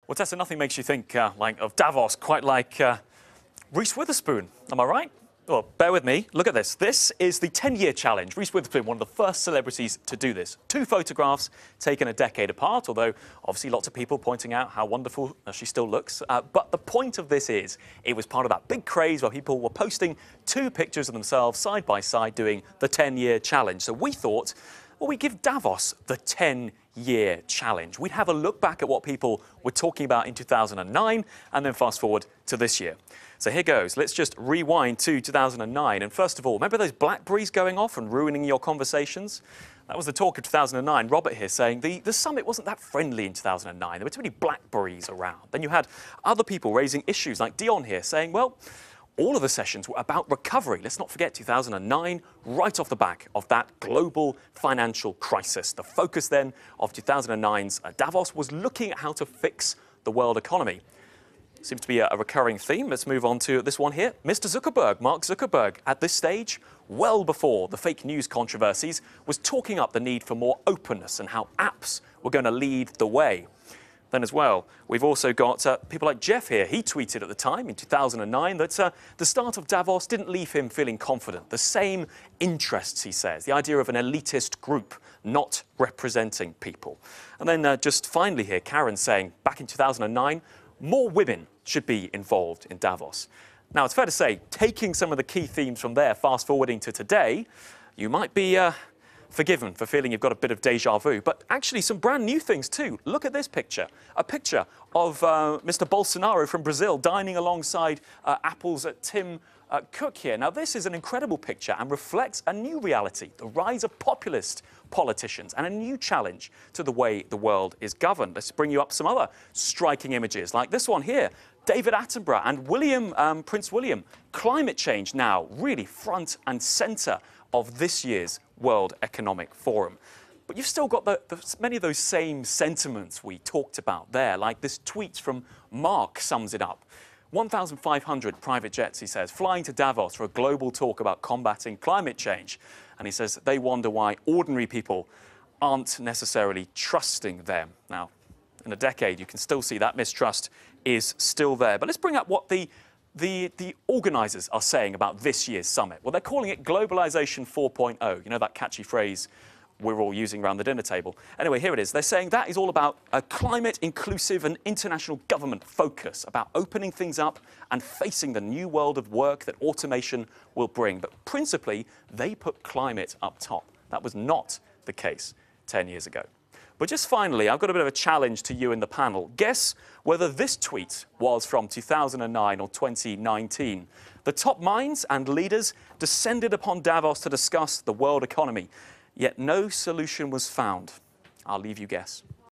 Well, Tessa, nothing makes you think of Davos quite like Reese Witherspoon. Am I right? Well, bear with me. Look at this. This is the 10-year challenge. Reese Witherspoon, one of the first celebrities to do this. 2 photographs taken a decade apart, although obviously lots of people pointing out how wonderful she still looks. But the point of this is it was part of that big craze where people were posting 2 pictures of themselves side by side doing the 10-year challenge. So we thought, well, we give Davos the 10-year challenge. We'd have a look back at what people were talking about in 2009 and then fast forward to this year. So here goes. Let's just rewind to 2009. And first of all, remember those blackberries going off and ruining your conversations? That was the talk of 2009. Robert here saying the summit wasn't that friendly in 2009. There were too many blackberries around. Then you had other people raising issues like Dion here saying, well, all of the sessions were about recovery. Let's not forget 2009, right off the back of that global financial crisis. The focus then of 2009's Davos was looking at how to fix the world economy. Seems to be a recurring theme. Let's move on to this one here. Mr. Zuckerberg, Mark Zuckerberg, at this stage, well before the fake news controversies, was talking up the need for more openness and how apps were going to lead the way. Then as well, we've also got people like Jeff here. He tweeted at the time in 2009 that the start of Davos didn't leave him feeling confident. The same interests, he says, the idea of an elitist group not representing people. And then just finally here, Karen saying back in 2009, more women should be involved in Davos. Now, it's fair to say, taking some of the key themes from there, fast forwarding to today, you might be forgiven for feeling you've got a bit of déjà vu, but actually some brand new things too. Look at this picture, a picture of Mr. Bolsonaro from Brazil dining alongside Apple's Tim Cook here. Now, this is an incredible picture and reflects a new reality, the rise of populist politicians and a new challenge to the way the world is governed. Let's bring you up some other striking images, like this one here. David Attenborough and Prince William. Climate change now really front and centre of this year's World Economic Forum. But you've still got many of those same sentiments we talked about there, like this tweet from Mark sums it up. 1,500 private jets, he says, flying to Davos for a global talk about combating climate change. And he says they wonder why ordinary people aren't necessarily trusting them. Now, in a decade, you can still see that mistrust is still there. But let's bring up what the organisers are saying about this year's summit. Well, they're calling it Globalisation 4.0. You know that catchy phrase we're all using around the dinner table. Anyway, here it is. They're saying that is all about a climate, inclusive and international government focus, about opening things up and facing the new world of work that automation will bring. But principally, they put climate up top. That was not the case 10 years ago. But just finally, I've got a bit of a challenge to you in the panel. Guess whether this tweet was from 2009 or 2019. The top minds and leaders descended upon Davos to discuss the world economy, yet no solution was found. I'll leave you guess.